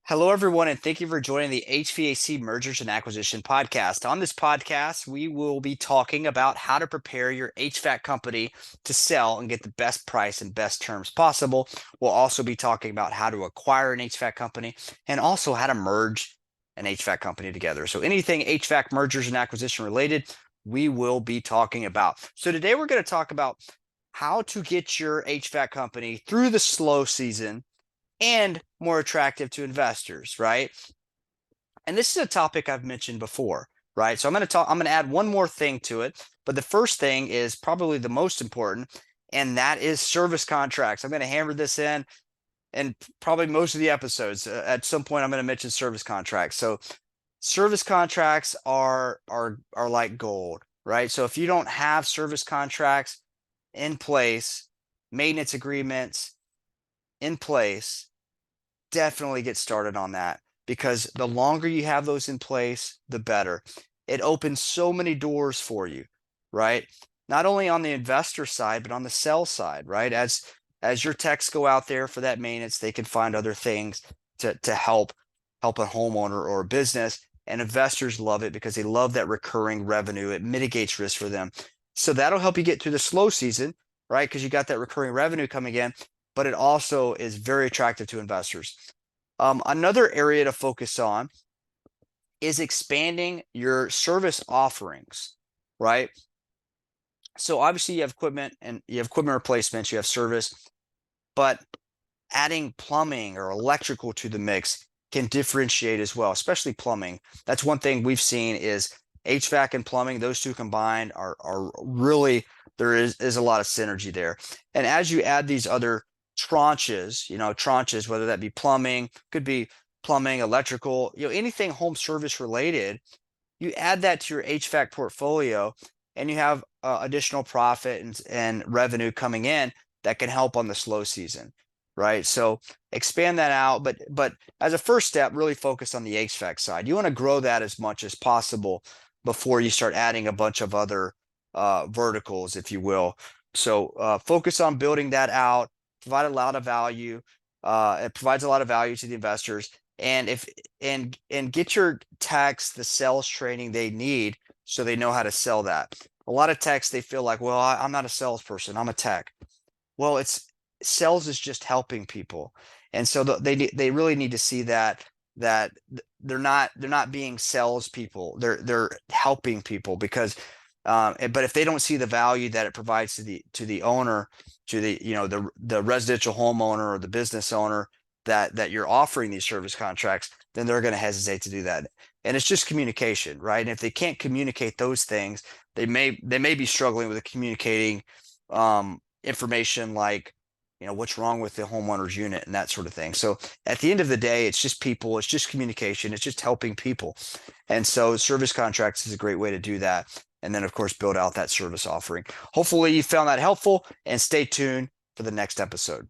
Hello, everyone, and thank you for joining the HVAC Mergers and Acquisition podcast. On this podcast, we will be talking about how to prepare your HVAC company to sell and get the best price and best terms possible. We'll also be talking about how to acquire an HVAC company and also how to merge an HVAC company together. So anything HVAC mergers and acquisition related, we will be talking about. So today we're going to talk about how to get your HVAC company through the slow season and more attractive to investors, right? And this is a topic I've mentioned before, right? So I'm going to add one more thing to it, but the first thing is probably the most important, and that is service contracts. I'm going to hammer this in and probably most of the episodes. At some point I'm going to mention service contracts. So service contracts are like gold, right? So if you don't have service contracts in place, maintenance agreements in place, definitely get started on that, because the longer you have those in place, the better. It opens so many doors for you, right? Not only on the investor side, but on the sell side, right? As your techs go out there for that maintenance, they can find other things to help a homeowner or a business. And investors love it because they love that recurring revenue. It mitigates risk for them. So that'll help you get through the slow season, right? Because you got that recurring revenue coming in, but it also is very attractive to investors. Another area to focus on is expanding your service offerings, right? So obviously you have equipment and you have equipment replacements, you have service, but adding plumbing or electrical to the mix can differentiate as well, especially plumbing. That's one thing we've seen is HVAC and plumbing, those two combined are really, there is a lot of synergy there. And as you add these other tranches, whether that be plumbing, could be plumbing, electrical, anything home service related, you add that to your HVAC portfolio and you have additional profit and revenue coming in that can help on the slow season, right? So expand that out, but as a first step, really focus on the HVAC side. You want to grow that as much as possible before you start adding a bunch of other verticals, if you will. So focus on building that out, provide a lot of value. It provides a lot of value to the investors. And if and get your techs the sales training they need so they know how to sell that. A lot of techs, they feel like, well, I'm not a salesperson, I'm a tech. Well, it's sales is just helping people, and so they really need to see that they're not being salespeople. They're helping people because, but if they don't see the value that it provides to the owner, to the residential homeowner or the business owner that you're offering these service contracts, then they're going to hesitate to do that. And it's just communication, right? And if they can't communicate those things, they may be struggling with communicating information like, what's wrong with the homeowner's unit and that sort of thing. So at the end of the day, it's just people, it's just communication, it's just helping people. And so service contracts is a great way to do that. And then, of course, build out that service offering. Hopefully you found that helpful, and stay tuned for the next episode.